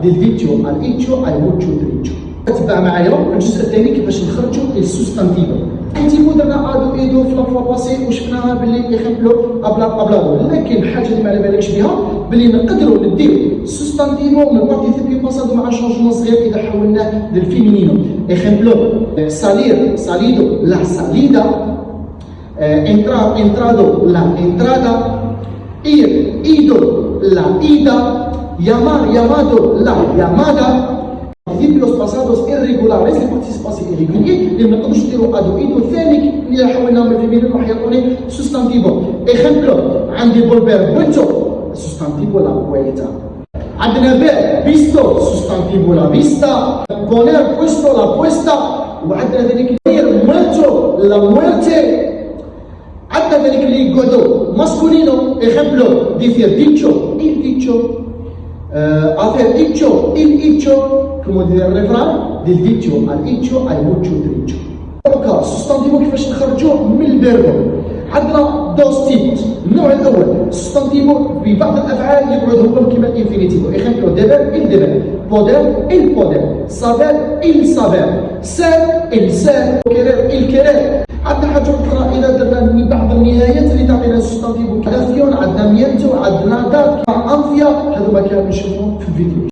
ديال فيتشو الإيتشو أي موتشو دريتشو. تبع معايا في الجزء الثاني كيفاش نخرجوا السوستانتيفو. كنتيبو درنا ادو ايدو في لافوا باسي وشفناها باللي يخملوا ابلا، لكن الحاجه اللي ما على بالكش بها باللي نقدروا نديرو السوستانتيفو من البارتيسيبي باسادو مع شونجمون صغير اذا حولناه للفيمينينو. اخملو سالير ساليدو لا ساليدا، entrado la entrada, ir ido la ida, llamar llamado la llamada. Participios pasados irregulares البارتيسيباسي irrégulier اللي ما نقدروش نديرو ادو ايدو ثاني اللي حولناهم للفيمينين راح يعطوني سوستانتيفو. اخملو عندي فولفير بونتو سوستانتيفو لا vuelta. عندنا بير بيستو سوستانتيفو لا فيستا، بونير بويستو لا بويستا، وعندنا ذلك غير مويرتو لا مويرتي. عندنا ذلك اللي يقعدوا ماسكولينو اخملو ديفير ديتشو il dicho hacer dicho il dicho كما دير الريفران ديال ديتشو الإيتشو أي موتشو دريتشو. دونك السوستانتيفو كيفاش نخرجوه من الفيربو؟ عندنا دوز تيبوس. النوع الأول السوستانتيفو في بعض الأفعال يقعد هو كيما الانفينيتيفو. إخملو ديبر il deber، بودر il poder، saber il saber، ser il ser، querer il querer. عندنا حاجة أخرى إذا درنا بعض النهايات اللي تعطينا السوستانتيفو كافيون، عندنا مينتو، عندنا دات، أنفيا، هذو ما كانوا نشوفهم في الفيديو.